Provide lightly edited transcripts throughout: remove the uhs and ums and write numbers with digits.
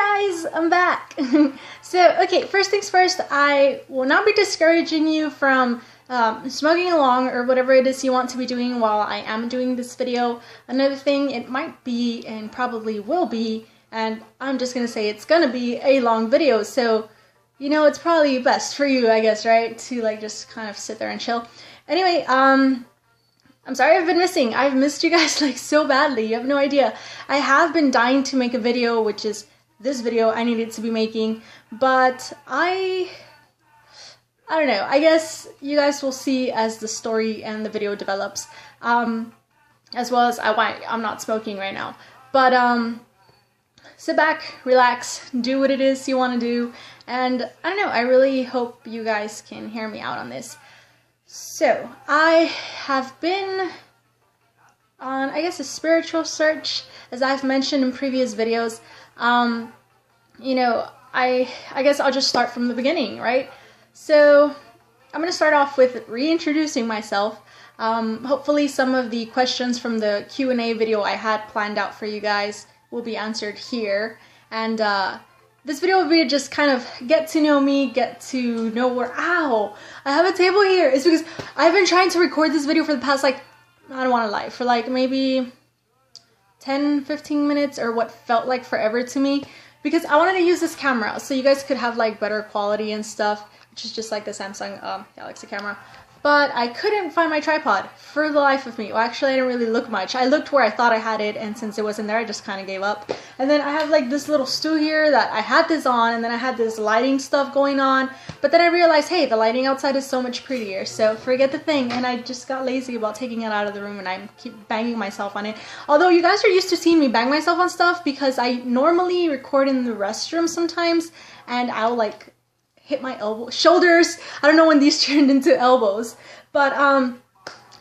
Hey guys, I'm back. So, okay, first things first, I will not be discouraging you from smoking along or whatever it is you want to be doing while I am doing this video. Another thing, it might be and probably will be, and I'm just gonna say it's gonna be a long video, so you know it's probably best for you, I guess, right? To like just kind of sit there and chill. Anyway, I'm sorry I've been missing. I've missed you guys like so badly. You have no idea. I have been dying to make a video, which is this video I needed to be making, but I don't know. I guess you guys will see as the story and the video develops, as well as I'm not smoking right now. But sit back, relax, do what it is you want to do, and I don't know. I really hope you guys can hear me out on this. So, I have been on, I guess, a spiritual search, as I've mentioned in previous videos. You know, I guess I'll just start from the beginning, right? So, I'm going to start off with reintroducing myself. Hopefully some of the questions from the Q&A video I had planned out for you guys will be answered here. And, this video will be just kind of get to know me, get to know where, ow, I have a table here. It's because I've been trying to record this video for the past, like, I don't want to lie, for like maybe 10-15 minutes or what felt like forever to me, because I wanted to use this camera so you guys could have like better quality and stuff, which is just like the Samsung Galaxy camera. But I couldn't find my tripod for the life of me. Well, actually, I didn't really look much. I looked where I thought I had it, and since it wasn't there, I just kind of gave up. And then I have like this little stool here that I had this on, and then I had this lighting stuff going on. But then I realized, hey, the lighting outside is so much prettier, so forget the thing. And I just got lazy about taking it out of the room, and I keep banging myself on it. Although you guys are used to seeing me bang myself on stuff, because I normally record in the restroom sometimes, and I'll like hit my shoulders. I don't know when these turned into elbows, but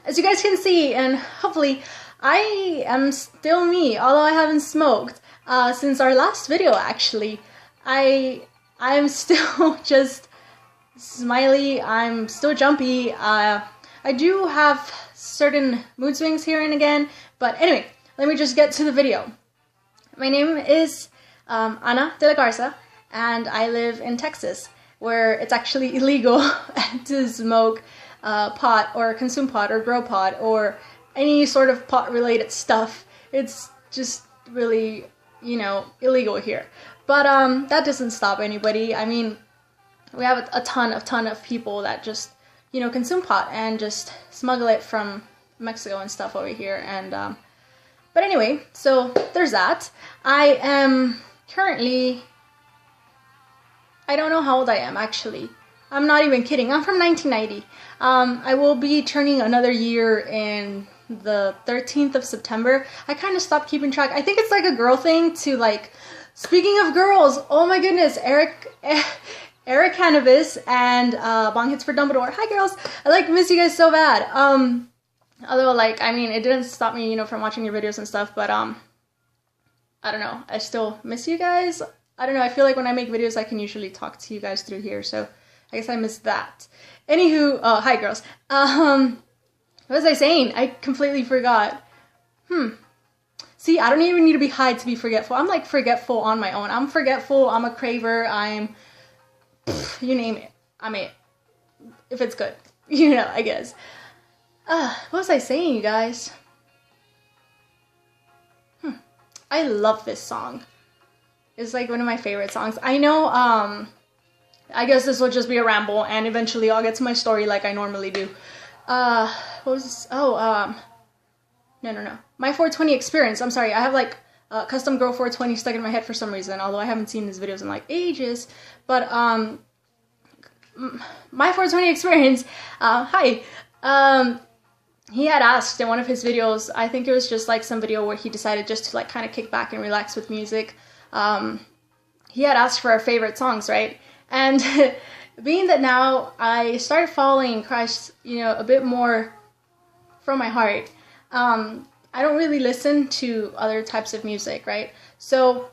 as you guys can see, and hopefully, I am still me, although I haven't smoked since our last video. Actually, I'm still just smiley. I'm still jumpy. I do have certain mood swings here and again, but anyway, let me just get to the video. My name is Ana de la Garza, and I live in Texas, where it's actually illegal to smoke pot or consume pot or grow pot or any sort of pot related stuff. It's just really, you know, illegal here. But that doesn't stop anybody. I mean, we have a ton of people that just, you know, consume pot and just smuggle it from Mexico and stuff over here. And but anyway, so there's that. I am currently, I don't know how old I am, actually. I'm not even kidding. I'm from 1990. I will be turning another year in the 13th of September. I kind of stopped keeping track. I think it's like a girl thing to like, speaking of girls, oh my goodness, Ericannabis and Bong Hits for Dumbledore. Hi girls, I like miss you guys so bad. Although like, I mean, it didn't stop me, you know, from watching your videos and stuff, but I don't know, I still miss you guys. I don't know, I feel like when I make videos I can usually talk to you guys through here, so I guess I missed that. Anywho, oh, hi girls. What was I saying? I completely forgot. See, I don't even need to be high to be forgetful. I'm like forgetful on my own. I'm forgetful, I'm a craver, you name it. I'm it. If it's good. You know, I guess. What was I saying, you guys? I love this song. It's like one of my favorite songs. I know, I guess this will just be a ramble, and eventually I'll get to my story like I normally do. What was this? Oh, no. My 420 experience. I'm sorry, I have like custom girl 420 stuck in my head for some reason, although I haven't seen these videos in like ages. But, my 420 experience, hi. He had asked in one of his videos, I think it was just like some video where he decided just to like kind of kick back and relax with music. He had asked for our favorite songs, right? And being that now I started following Christ, you know, a bit more from my heart, I don't really listen to other types of music, right? So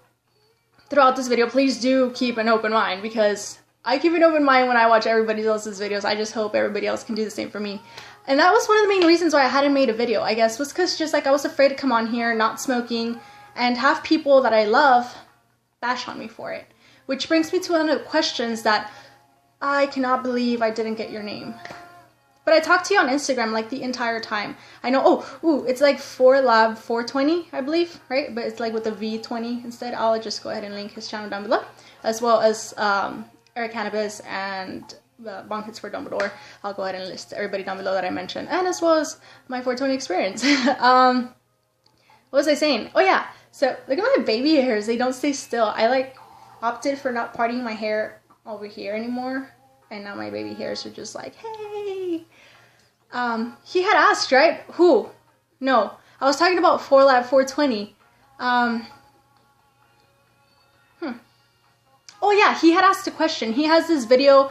throughout this video, please do keep an open mind, because I keep an open mind when I watch everybody else's videos. I just hope everybody else can do the same for me. And that was one of the main reasons why I hadn't made a video, I guess, was because just like I was afraid to come on here not smoking and have people that I love bash on me for it. Which brings me to one of the questions that I cannot believe I didn't get your name. But I talked to you on Instagram like the entire time. I know, it's like 4lab420, I believe, right? But it's like with the V20 instead. I'll just go ahead and link his channel down below, as well as Ericannabis and Bonk Hits for Dumbledore. I'll go ahead and list everybody down below that I mentioned, and as well as my 420 experience. What was I saying? Oh yeah, so look at my baby hairs. They don't stay still. I like opted for not parting my hair over here anymore, and now my baby hairs are just like, hey. He had asked, right? Who? No, I was talking about 4lab420. Oh yeah, he had asked a question. He has this video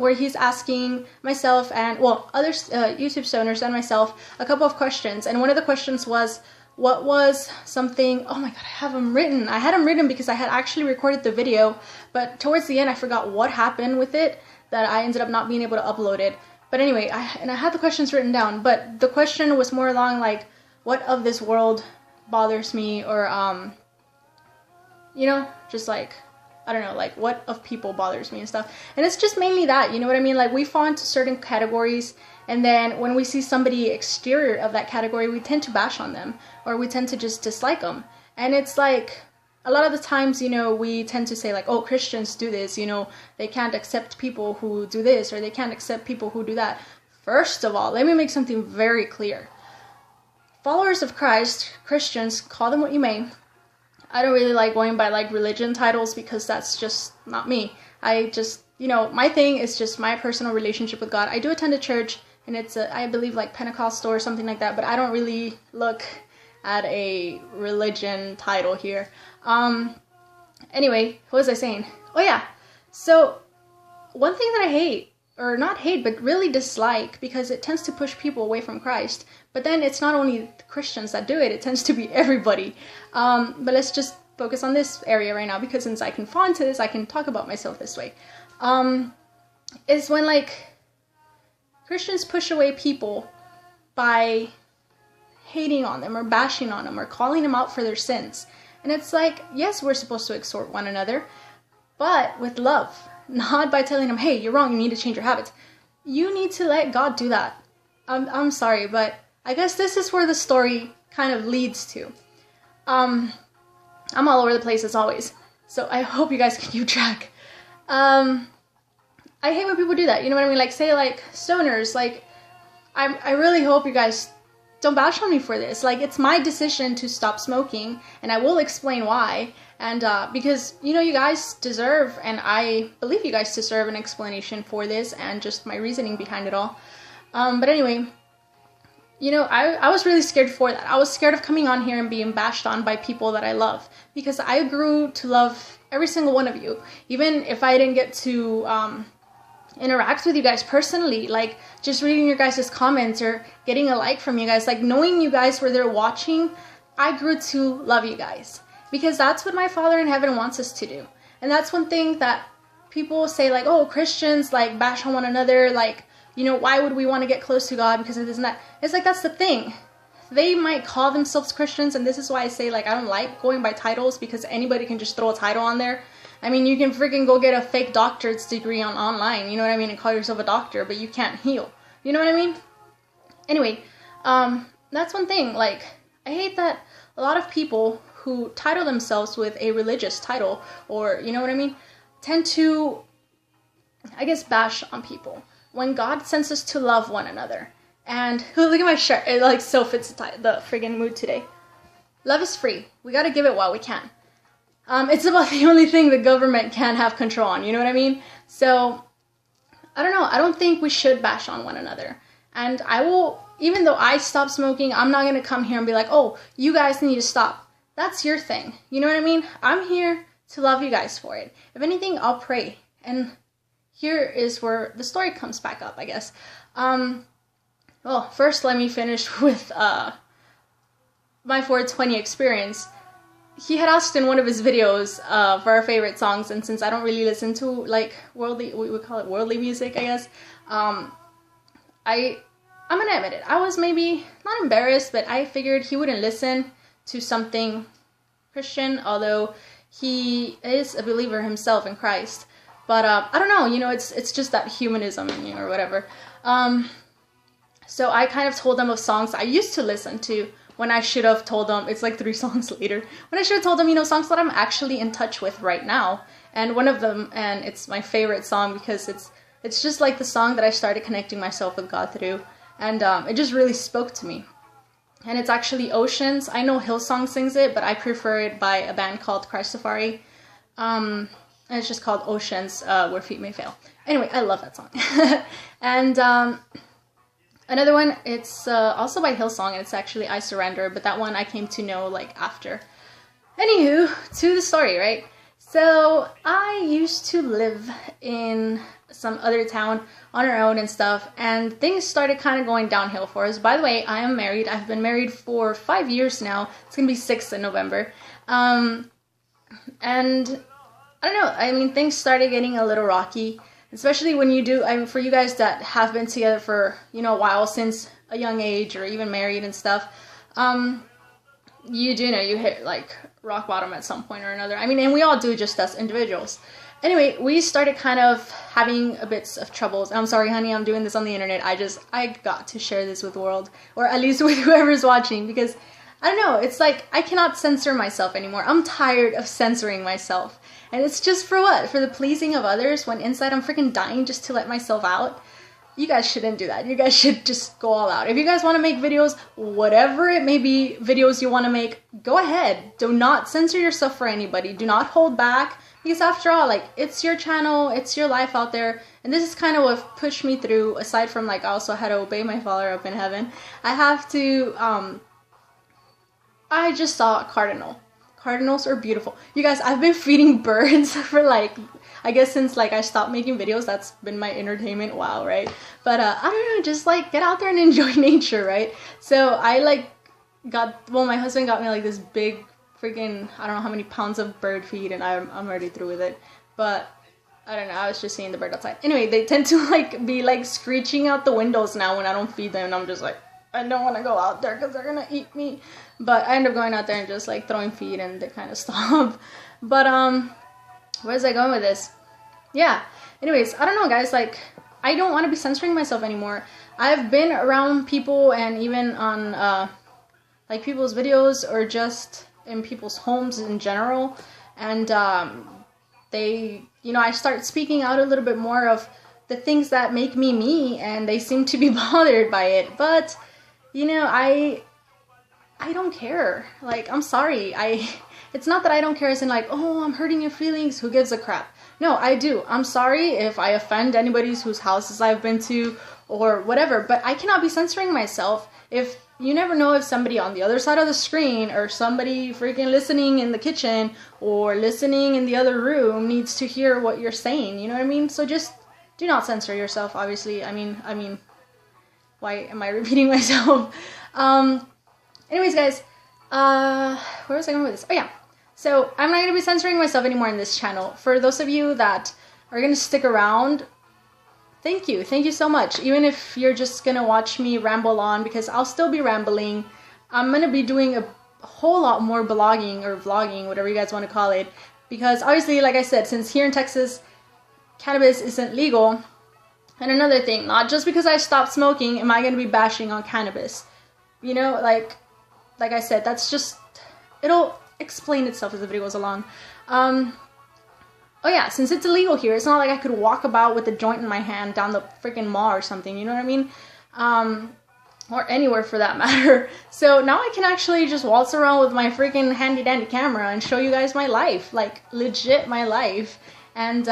where he's asking myself and, well, other YouTube stoners and myself a couple of questions. And one of the questions was, what was something, oh my god, I have them written. I had them written because I had actually recorded the video, but towards the end I forgot what happened with it, that I ended up not being able to upload it. But anyway, I had the questions written down, but the question was more along like, what of this world bothers me, or, you know, just like, I don't know, like what of people bothers me and stuff. And it's just mainly that, you know what I mean? Like we fall into certain categories, and then when we see somebody exterior of that category, we tend to bash on them, or we tend to just dislike them. And it's like, a lot of the times, you know, we tend to say like, oh, Christians do this, you know, they can't accept people who do this, or they can't accept people who do that. First of all, let me make something very clear. Followers of Christ, Christians, call them what you may. I don't really like going by like religion titles because that's just not me. I just, you know, my thing is just my personal relationship with God. I do attend a church, and it's I believe like Pentecostal or something like that, but I don't really look at a religion title here. Anyway, what was I saying? Oh yeah, so one thing that I hate, or not hate, but really dislike, because it tends to push people away from Christ, but then it's not only Christians that do it, it tends to be everybody. But let's just focus on this area right now, because since I can fall into this, I can talk about myself this way. Is when like Christians push away people by hating on them, or bashing on them, or calling them out for their sins. And it's like, yes, we're supposed to exhort one another, but with love, not by telling them, hey, you're wrong, you need to change your habits. You need to let God do that. I'm sorry, but I guess this is where the story kind of leads to. I'm all over the place as always, so I hope you guys can keep track. I hate when people do that, you know what I mean? Like, say, like, stoners, like, I really hope you guys don't bash on me for this. Like, it's my decision to stop smoking, and I will explain why. And because, you know, you guys deserve, and I believe you guys deserve an explanation for this, and just my reasoning behind it all. But anyway, you know, I was really scared for that. I was scared of coming on here and being bashed on by people that I love, because I grew to love every single one of you. Even if I didn't get to interact with you guys personally, like just reading your guys' comments or getting a like from you guys, like knowing you guys were there watching, I grew to love you guys, because that's what my Father in heaven wants us to do. And that's one thing that people say, like, oh, Christians like bash on one another, like, you know, why would we want to get close to God because of this and that? It's like, that's the thing. They might call themselves Christians, and this is why I say, like, I don't like going by titles, because anybody can just throw a title on there. I mean, you can freaking go get a fake doctorate's degree online, you know what I mean, and call yourself a doctor, but you can't heal. You know what I mean? Anyway, that's one thing. Like, I hate that a lot of people who title themselves with a religious title, or, you know what I mean, tend to, I guess, bash on people when God sends us to love one another. And look at my shirt. It like so fits the friggin' mood today. Love is free. We gotta give it while we can. It's about the only thing the government can have control on, you know what I mean? So, I don't know. I don't think we should bash on one another. And I will, even though I stopped smoking, I'm not gonna come here and be like, oh, you guys need to stop. That's your thing. You know what I mean? I'm here to love you guys for it. If anything, I'll pray. And here is where the story comes back up, I guess. Well, first let me finish with my 420 experience. He had asked in one of his videos for our favorite songs, and since I don't really listen to, like, worldly, we would call it worldly music, I guess, I'm gonna admit it. I was maybe not embarrassed, but I figured he wouldn't listen to something Christian, although he is a believer himself in Christ. But I don't know, you know, it's just that humanism in you or whatever. So I kind of told them of songs I used to listen to when I should have told them, it's like 3 songs later, when I should have told them, you know, songs that I'm actually in touch with right now. And one of them, and it's my favorite song because it's just like the song that I started connecting myself with God through. And it just really spoke to me. And it's actually Oceans. I know Hillsong sings it, but I prefer it by a band called Christ Safari. And it's just called Oceans, Where Feet May Fail. Anyway, I love that song. And another one, it's also by Hillsong, and it's actually I Surrender, but that one I came to know like after. Anywho, to the story, right? So I used to live in some other town on our own and stuff, and things started kind of going downhill for us. By the way, I am married. I've been married for 5 years now. It's gonna be 6 in November. And I don't know, I mean, things started getting a little rocky, especially when you do, I mean, for you guys that have been together for, you know, a while, since a young age, or even married and stuff, you do know you hit like rock bottom at some point or another. I mean, and we all do, just as individuals. Anyway, we started kind of having a bit of troubles. I'm sorry, honey, I'm doing this on the internet. I got to share this with the world, or at least with whoever's watching, because I don't know, it's like I cannot censor myself anymore. I'm tired of censoring myself. And it's just for what? For the pleasing of others, when inside I'm freaking dying just to let myself out? You guys shouldn't do that. You guys should just go all out. If you guys want to make videos, whatever it may be, videos you want to make, go ahead. Do not censor yourself for anybody. Do not hold back. Because after all, like, it's your channel, it's your life out there. And this is kind of what pushed me through, aside from, like, I also had to obey my Father up in heaven. I have to, I just saw a cardinal. Cardinals are beautiful. You guys, I've been feeding birds for like, I guess since like I stopped making videos. That's been my entertainment. Wow, right? But I don't know, just like get out there and enjoy nature, right? So I like my husband got me like this big freaking, I don't know how many pounds of bird feed, and I'm already through with it. But I don't know, I was just seeing the bird outside. Anyway, they tend to like be like screeching out the windows now when I don't feed them, and I'm just like, I don't want to go out there because they're gonna eat me. But I end up going out there and just like throwing feed, and they kind of stop. But where was I going with this? Yeah, anyways, I don't know, guys, like I don't want to be censoring myself anymore. I've been around people, and even on like people's videos, or just in people's homes in general, and they, you know, I start speaking out a little bit more of the things that make me me, and they seem to be bothered by it. But you know, I don't care. Like, I'm sorry. It's not that I don't care as in like, oh, I'm hurting your feelings. Who gives a crap? No, I do. I'm sorry if I offend anybody whose houses I've been to or whatever, but I cannot be censoring myself. If you never know if somebody on the other side of the screen, or somebody freaking listening in the kitchen or listening in the other room, needs to hear what you're saying. You know what I mean? So just do not censor yourself, obviously. I mean, why am I repeating myself? Anyways, guys, where was I going with this? Oh, yeah. So I'm not going to be censoring myself anymore in this channel. For those of you that are going to stick around, thank you. Thank you so much. Even if you're just going to watch me ramble on, because I'll still be rambling. I'm going to be doing a whole lot more blogging, or vlogging, whatever you guys want to call it. Because obviously, like I said, since here in Texas, cannabis isn't legal. And another thing, not just because I stopped smoking am I going to be bashing on cannabis. You know, like I said, that's just, it'll explain itself as the video goes along. Oh yeah, since it's illegal here, it's not like I could walk about with a joint in my hand down the freaking mall or something, you know what I mean? Or anywhere for that matter. So now I can actually just waltz around with my freaking handy dandy camera and show you guys my life, like legit my life. And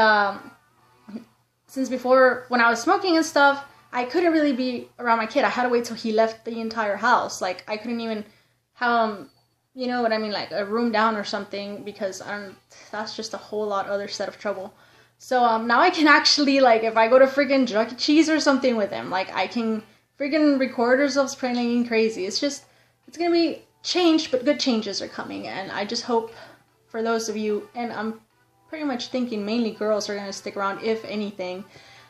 since before, when I was smoking and stuff, I couldn't really be around my kid. I had to wait till he left the entire house. Like, I couldn't even have, you know what I mean, like a room down or something, because that's just a whole lot other set of trouble. So now I can actually, like, if I go to freaking Chuck E. Cheese or something with him, like, I can freaking record ourselves playing crazy. It's just, it's gonna be changed, but good changes are coming. And I just hope for those of you, and I'm pretty much thinking mainly girls are gonna stick around, if anything.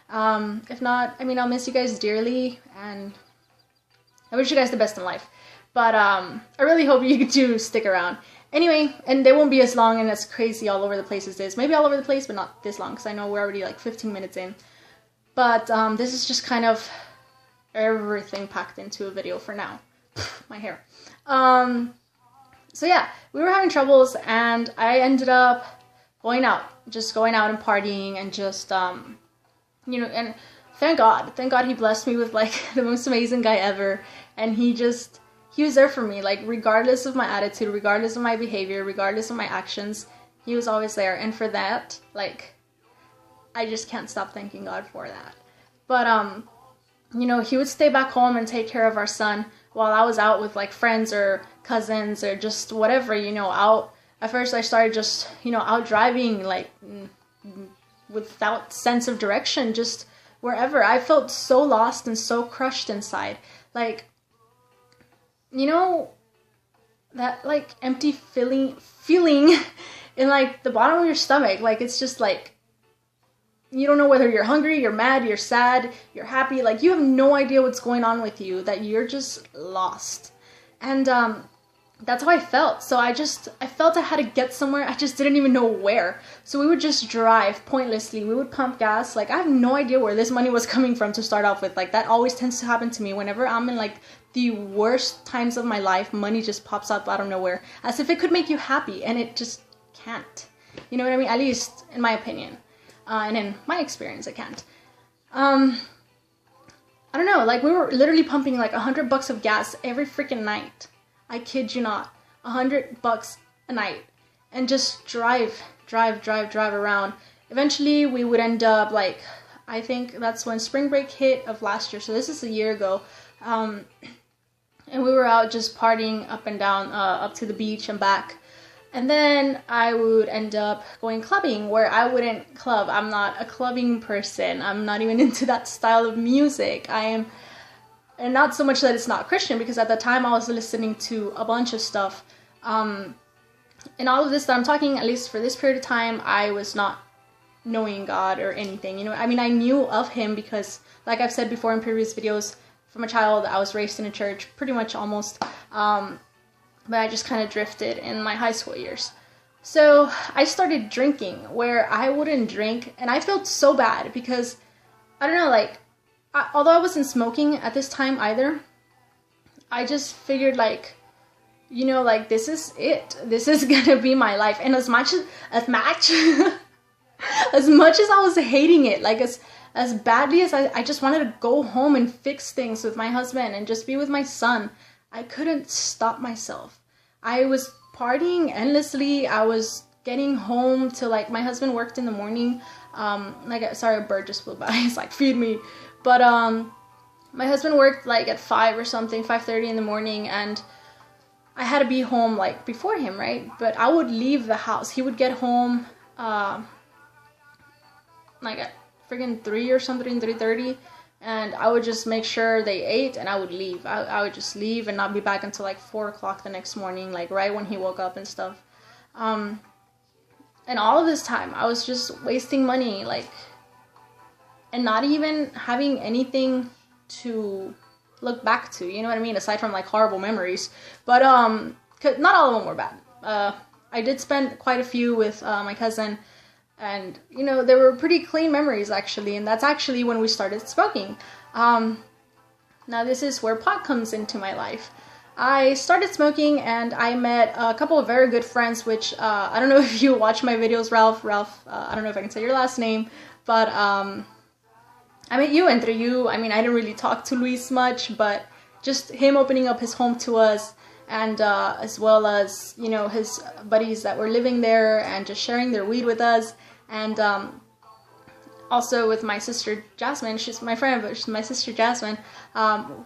If not, I mean, I'll miss you guys dearly, and I wish you guys the best in life. But I really hope you do stick around. Anyway, and they won't be as long and as crazy all over the place as this. Maybe all over the place, but not this long, because I know we're already like 15 minutes in. But this is just kind of everything packed into a video for now. My hair. So yeah, we were having troubles, and I ended up going out and partying, and just, you know, and thank God he blessed me with like the most amazing guy ever, and he was there for me, like regardless of my attitude, regardless of my behavior, regardless of my actions, he was always there, and for that, like, I just can't stop thanking God for that. But, you know, he would stay back home and take care of our son while I was out with like friends or cousins or just whatever, you know, out. At first I started just, you know, out driving, like without sense of direction, just wherever. I felt so lost and so crushed inside. Like, you know, that like empty feeling in like the bottom of your stomach. Like, it's just like, you don't know whether you're hungry, you're mad, you're sad, you're happy. Like, you have no idea what's going on with you, that you're just lost. And that's how I felt. So I felt I had to get somewhere. I just didn't even know where. So we would just drive pointlessly. We would pump gas. Like, I have no idea where this money was coming from to start off with. Like, that always tends to happen to me. Whenever I'm in like the worst times of my life, money just pops up out of nowhere, as if it could make you happy, and it just can't. You know what I mean? At least in my opinion. And in my experience, it can't. I don't know, like, we were literally pumping like $100 of gas every freaking night. I kid you not. $100 a night. And just drive around. Eventually, we would end up, like, I think that's when spring break hit of last year. So this is a year ago. And we were out just partying up and down, up to the beach and back. And then I would end up going clubbing, where I wouldn't club. I'm not a clubbing person. I'm not even into that style of music. I am, and not so much that it's not Christian, because at the time I was listening to a bunch of stuff. And all of this that I'm talking, at least for this period of time, I was not knowing God or anything. You know, I mean, I knew of Him because, like I've said before in previous videos, from a child, I was raised in a church, pretty much almost. But I just kind of drifted in my high school years. So I started drinking, where I wouldn't drink, and I felt so bad because, I don't know, like, although I wasn't smoking at this time either, I just figured, like, you know, like, this is it. This is gonna be my life. And as much as much as I was hating it, like, as badly as I just wanted to go home and fix things with my husband and just be with my son, I couldn't stop myself. I was partying endlessly. I was getting home to, like, my husband worked in the morning. Like, sorry, a bird just flew by. It's like, feed me. But my husband worked like at 5 or something, 5:30 in the morning, and I had to be home like before him, right? But I would leave the house. He would get home like at friggin' 3 or something, 3:30. And I would just make sure they ate, and I would leave. I would just leave and not be back until like 4 o'clock the next morning, like right when he woke up and stuff. And all of this time, I was just wasting money, like, and not even having anything to look back to, you know what I mean? Aside from like horrible memories. But not all of them were bad. I did spend quite a few with my cousin. And, you know, they were pretty clean memories, actually. And that's actually when we started smoking. Now, this is where pot comes into my life. I started smoking, and I met a couple of very good friends, which, I don't know if you watch my videos, Ralph, I don't know if I can say your last name, but, I met you, and through you, I mean, I didn't really talk to Luis much, but just him opening up his home to us, and as well as, you know, his buddies that were living there and just sharing their weed with us. And also with my sister Jasmine, she's my friend, but she's my sister Jasmine,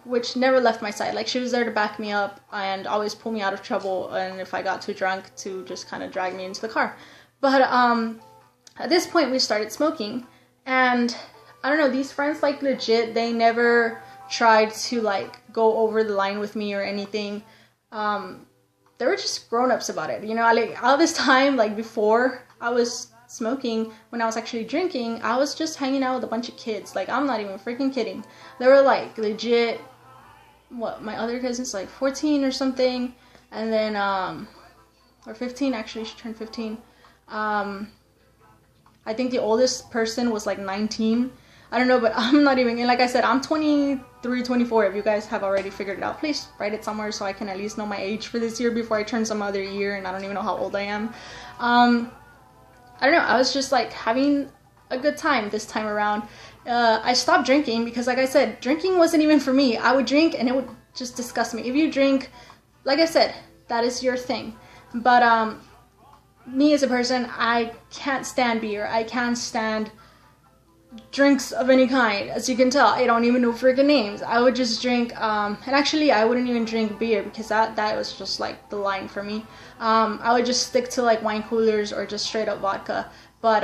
which never left my side. Like, she was there to back me up and always pull me out of trouble, and if I got too drunk, to just kind of drag me into the car. But at this point we started smoking, and I don't know, these friends, like, legit, they never tried to like go over the line with me or anything. They were just grown-ups about it, you know. Like, all this time, like, before I was smoking, when I was actually drinking, I was just hanging out with a bunch of kids. Like, I'm not even freaking kidding. They were like legit, what, my other cousin's like 14 or something, and then or 15, actually. She turned 15. I think the oldest person was like 19. I don't know, but I'm not even, and like I said, I'm 23, 24. If you guys have already figured it out, please write it somewhere so I can at least know my age for this year before I turn some other year, and I don't even know how old I am. I don't know, I was just like having a good time this time around. I stopped drinking because, like I said, drinking wasn't even for me. I would drink and it would just disgust me. If you drink, like I said, that is your thing. But me as a person, I can't stand beer. I can't stand drinks of any kind. As you can tell, I don't even know freaking names. I would just drink, and actually I wouldn't even drink beer because that was just like the line for me. I would just stick to like wine coolers or just straight up vodka. But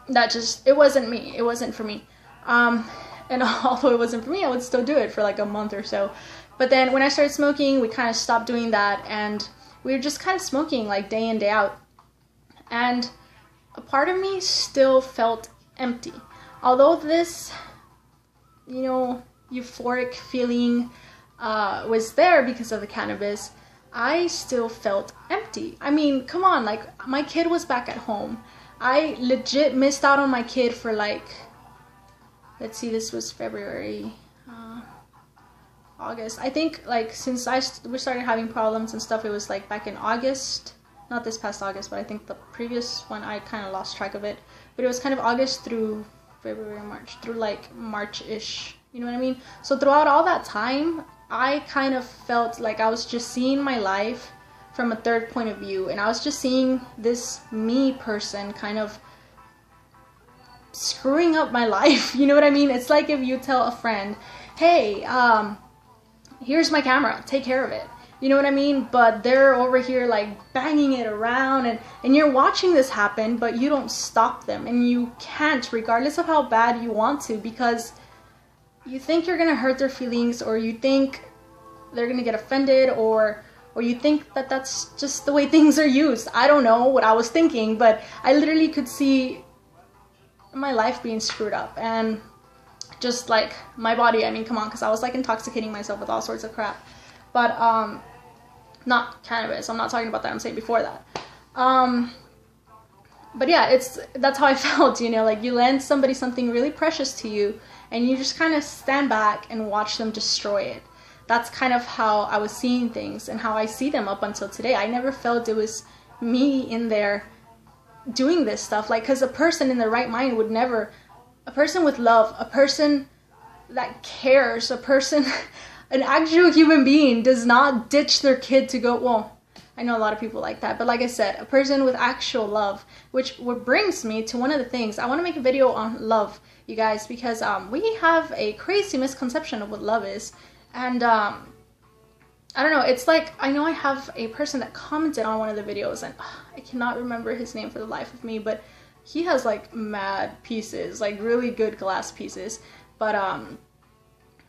that just, it wasn't me. It wasn't for me. And although it wasn't for me, I would still do it for like a month or so. But then when I started smoking, we kind of stopped doing that, and we were just kind of smoking like day in, day out. And a part of me still felt empty. Although this, you know, euphoric feeling was there because of the cannabis, I still felt empty. I mean, come on, like, my kid was back at home. I legit missed out on my kid for like, let's see, this was February, August. I think like since we started having problems and stuff, it was like back in August. Not this past August, but I think the previous one, I kind of lost track of it. But it was kind of August through February, March, through like March-ish, you know what I mean? So throughout all that time, I kind of felt like I was just seeing my life from a third point of view. And I was just seeing this me person kind of screwing up my life, you know what I mean? It's like if you tell a friend, hey, here's my camera, take care of it. You know what I mean? But they're over here like banging it around, and you're watching this happen, but you don't stop them, and you can't, regardless of how bad you want to, because you think you're gonna hurt their feelings, or you think they're gonna get offended, or you think that that's just the way things are used. I don't know what I was thinking, but I literally could see my life being screwed up, and just like my body, I mean, come on, because I was like intoxicating myself with all sorts of crap. But not cannabis, I'm not talking about that, I'm saying before that. But yeah, that's how I felt, you know, like you lend somebody something really precious to you, and you just kind of stand back and watch them destroy it. That's kind of how I was seeing things, and how I see them up until today. I never felt it was me in there doing this stuff, like, because a person in their right mind would never, a person with love, a person that cares, a person an actual human being does not ditch their kid to go, well, I know a lot of people like that, but like I said, a person with actual love, which brings me to one of the things, I want to make a video on love, you guys, because we have a crazy misconception of what love is. And I don't know, it's like, I know I have a person that commented on one of the videos, and I cannot remember his name for the life of me, but he has like mad pieces, like really good glass pieces. But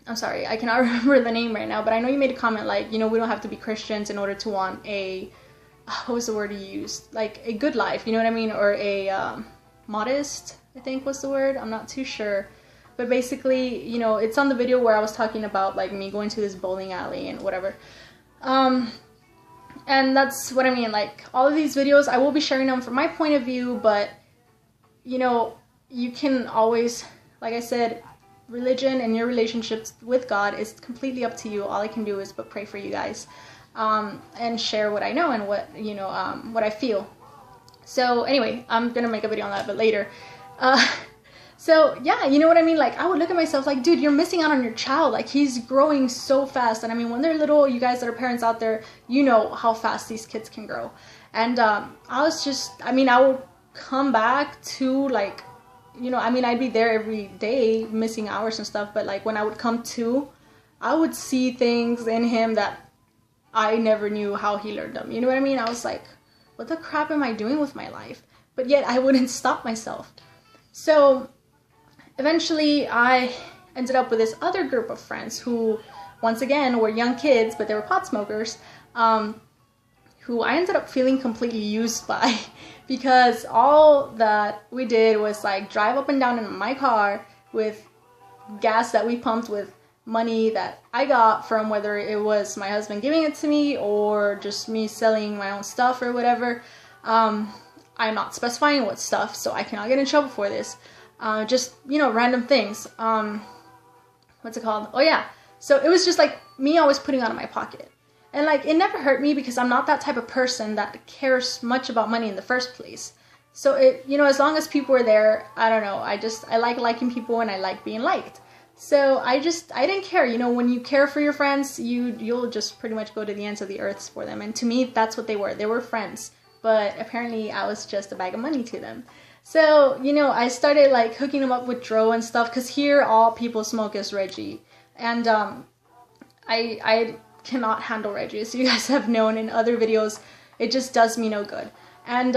I'm sorry, I cannot remember the name right now, but I know you made a comment like, you know, we don't have to be Christians in order to want a, what was the word you used? Like a good life, you know what I mean? Or a modest, I think was the word, I'm not too sure. But basically, you know, it's on the video where I was talking about like me going to this bowling alley and whatever. And that's what I mean, like all of these videos, I will be sharing them from my point of view, but you know, you can always, like I said, religion and your relationships with God is completely up to you. All I can do is but pray for you guys, and share what I know and what, you know, what I feel. So anyway, I'm gonna make a video on that, but later. So yeah, you know what I mean? Like I would look at myself like, dude, you're missing out on your child. Like he's growing so fast. And I mean, when they're little, you guys that are parents out there, you know how fast these kids can grow. And I was just, I mean, I would come back to like, you know, I mean, I'd be there every day missing hours and stuff, but like when I would come to, I would see things in him that I never knew how he learned them. You know what I mean? I was like, what the crap am I doing with my life? But yet I wouldn't stop myself. So eventually I ended up with this other group of friends who, once again, were young kids, but they were pot smokers, who I ended up feeling completely used by, because all that we did was like drive up and down in my car with gas that we pumped with money that I got from whether it was my husband giving it to me or just me selling my own stuff or whatever. I'm not specifying what stuff, so I cannot get in trouble for this. Just, you know, random things. What's it called? Oh yeah. So it was just like me always putting out of my pocket. And like, it never hurt me because I'm not that type of person that cares much about money in the first place. So it, you know, as long as people were there, I don't know, I like liking people and I like being liked. So I didn't care. You know, when you care for your friends, you'll just pretty much go to the ends of the earth for them. And to me, that's what they were. They were friends. But apparently I was just a bag of money to them. So, you know, I started like hooking them up with Dro and stuff, because here all people smoke is Reggie. And I cannot handle Reggie, as you guys have known in other videos. It just does me no good. And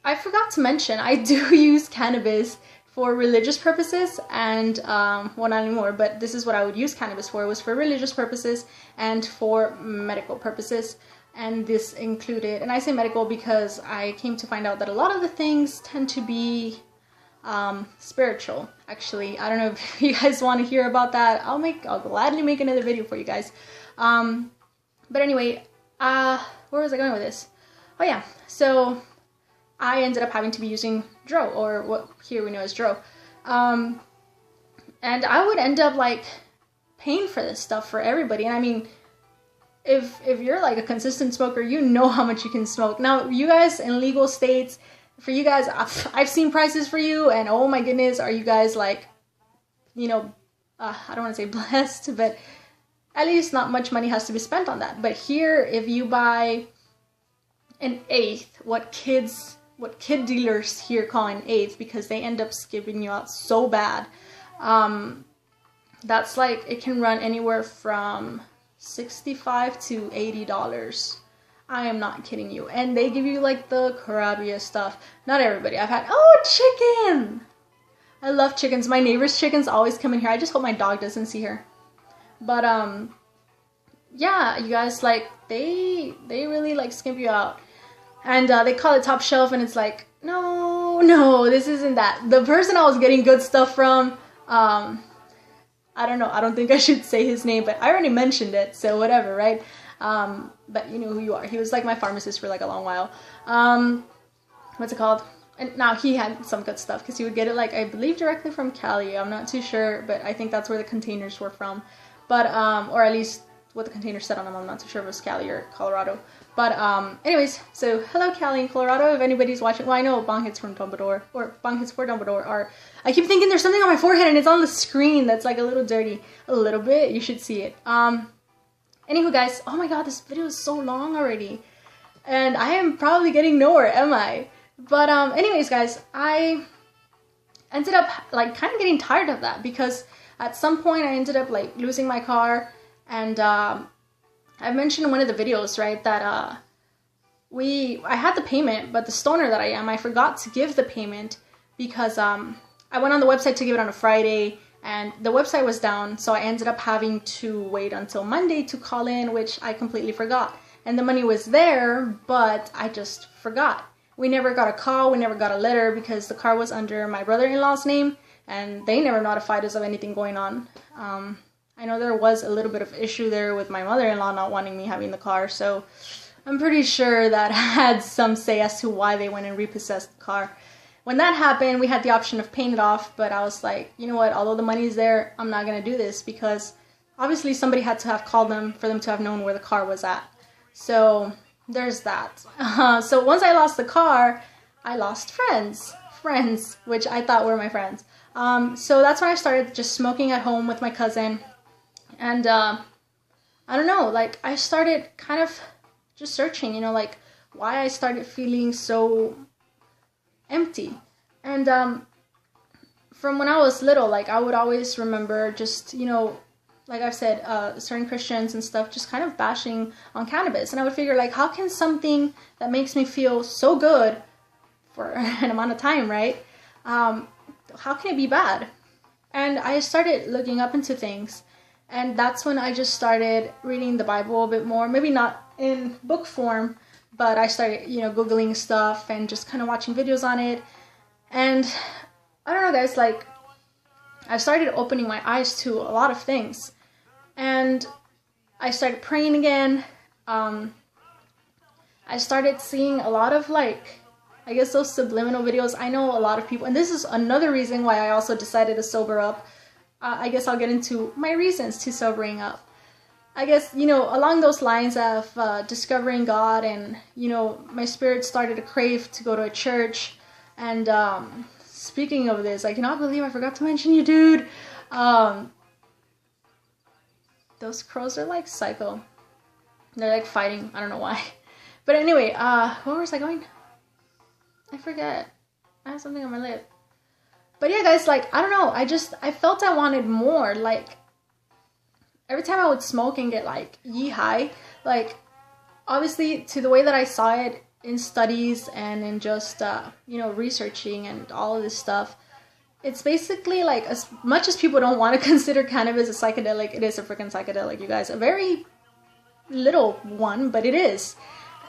I forgot to mention, I do use cannabis for religious purposes, and well, not anymore, but this is what I would use cannabis for. It was for religious purposes and for medical purposes. And this included, and I say medical because I came to find out that a lot of the things tend to be spiritual. Actually, I don't know if you guys want to hear about that. I'll gladly make another video for you guys. But anyway, where was I going with this? Oh yeah, so I ended up having to be using Dro, or what here we know as Dro. And I would end up like paying for this stuff for everybody. And I mean, if you're like a consistent smoker, you know how much you can smoke. Now, you guys in legal states, for you guys, I've seen prices for you, and oh my goodness, are you guys like, you know, I don't want to say blessed, but at least not much money has to be spent on that. But here, if you buy an eighth, what kid dealers here call an eighth, because they end up skipping you out so bad, that's like, it can run anywhere from $65 to $80. I am not kidding you. And they give you like the crappiest stuff. Not everybody. I've had, oh, chicken! I love chickens. My neighbor's chickens always come in here. I just hope my dog doesn't see her. But yeah, you guys, like, they really like skimp you out. And they call it top shelf, and it's like, no, this isn't that. The person I was getting good stuff from, I don't know, I don't think I should say his name, but I already mentioned it, so whatever, right? But you know who you are. He was like my pharmacist for like a long while. What's it called? And now he had some good stuff, because he would get it like, I believe, directly from Cali. I'm not too sure, but I think that's where the containers were from. But, or at least what the container said on them. I'm not too sure if it was Cali or Colorado. But anyways, so hello Cali and Colorado, if anybody's watching. Well, I know bong hits from Dumbledore, or bong hits for Dumbledore are, I keep thinking there's something on my forehead and it's on the screen that's like a little dirty. A little bit, you should see it. Anywho guys, oh my god, this video is so long already. And I am probably getting nowhere, am I? But anyways guys, I ended up like kind of getting tired of that, because at some point I ended up like losing my car. And I mentioned in one of the videos, right, that I had the payment, but the stoner that I am, I forgot to give the payment, because I went on the website to give it on a Friday, and the website was down, so I ended up having to wait until Monday to call in, which I completely forgot. And the money was there, but I just forgot. We never got a call, we never got a letter, because the car was under my brother-in-law's name, and they never notified us of anything going on. I know there was a little bit of issue there with my mother-in-law not wanting me having the car, so I'm pretty sure that had some say as to why they went and repossessed the car. When that happened, we had the option of paying it off, but I was like, you know what, although the money's there, I'm not going to do this, because obviously somebody had to have called them for them to have known where the car was at. So there's that. So once I lost the car, I lost friends, which I thought were my friends. So that's when I started just smoking at home with my cousin. And I don't know, like, I started kind of just searching, you know, like, why I started feeling so empty. And from when I was little, like, I would always remember just, you know, like I've said, certain Christians and stuff just kind of bashing on cannabis. And I would figure, like, how can something that makes me feel so good for an amount of time, right? How can it be bad? And I started looking up into things. And that's when I just started reading the Bible a bit more. Maybe not in book form, but I started, you know, Googling stuff and just kind of watching videos on it. And I don't know, guys, like, I started opening my eyes to a lot of things. And I started praying again. I started seeing a lot of, like, I guess those subliminal videos. I know a lot of people, and this is another reason why I also decided to sober up. I guess I'll get into my reasons to sobering up. I guess, you know, along those lines of discovering God, and, you know, my spirit started to crave to go to a church. And speaking of this, I cannot believe I forgot to mention you, dude. Those crows are like psycho. They're like fighting. I don't know why. But anyway, where was I going? I forget. I have something on my lip. But yeah, guys, like, I don't know. I felt I wanted more. Like, every time I would smoke and get, like, yee high, like, obviously, to the way that I saw it in studies and in just, you know, researching and all of this stuff, it's basically, like, as much as people don't want to consider cannabis a psychedelic, it is a freaking psychedelic, you guys. A very little one, but it is.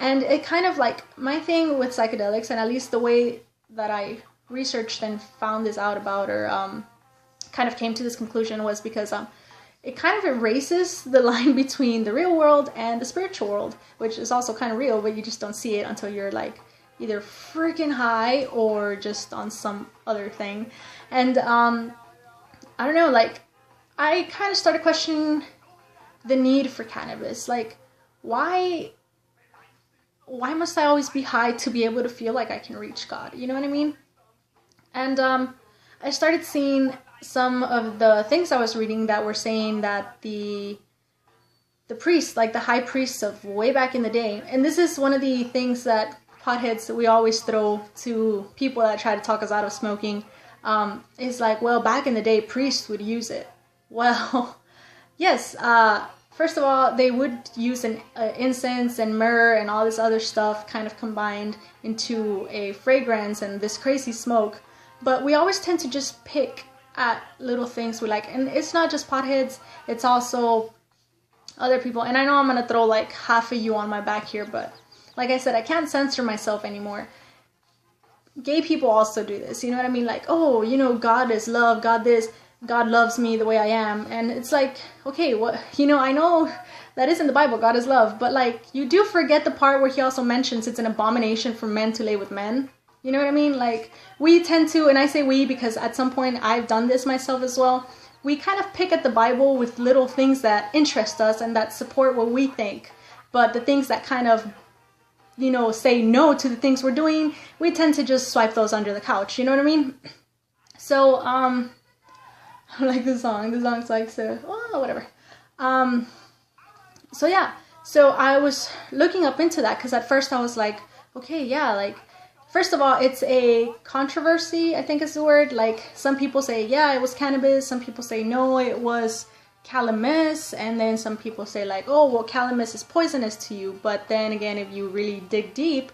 And it kind of, like, my thing with psychedelics, and at least the way that I researched and found this out about, or kind of came to this conclusion, was because it kind of erases the line between the real world and the spiritual world, which is also kind of real, but you just don't see it until you're, like, either freaking high or just on some other thing. And I don't know, like, I kind of started questioning the need for cannabis. Like, why must I always be high to be able to feel like I can reach God? You know what I mean? And I started seeing some of the things I was reading that were saying that the priests, like the high priests of way back in the day, and this is one of the things that potheads that we always throw to people that try to talk us out of smoking, is like, well, back in the day, priests would use it. Well, yes, first of all, they would use an incense and myrrh and all this other stuff kind of combined into a fragrance and this crazy smoke. But we always tend to just pick at little things we like. And it's not just potheads, it's also other people. And I know I'm going to throw like half of you on my back here, but like I said, I can't censor myself anymore. Gay people also do this, you know what I mean? Like, oh, you know, God is love, God this, God loves me the way I am. And it's like, okay, what, you know, I know that is in the Bible, God is love, but like, you do forget the part where he also mentions it's an abomination for men to lay with men. You know what I mean? Like, we tend to, and I say we because at some point I've done this myself as well, we kind of pick at the Bible with little things that interest us and that support what we think. But the things that kind of, you know, say no to the things we're doing, we tend to just swipe those under the couch. You know what I mean? So, I like the song's like, so, oh, whatever. So yeah, so I was looking up into that because at first I was like, okay, yeah, like, first of all, it's a controversy, I think is the word. Like, some people say, yeah, it was cannabis. Some people say, no, it was calamus. And then some people say, like, oh, well, calamus is poisonous to you. But then again, if you really dig deep,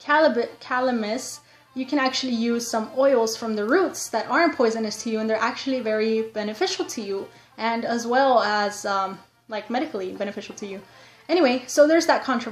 calamus, you can actually use some oils from the roots that aren't poisonous to you. And they're actually very beneficial to you. And as well as, like, medically beneficial to you. Anyway, so there's that controversy.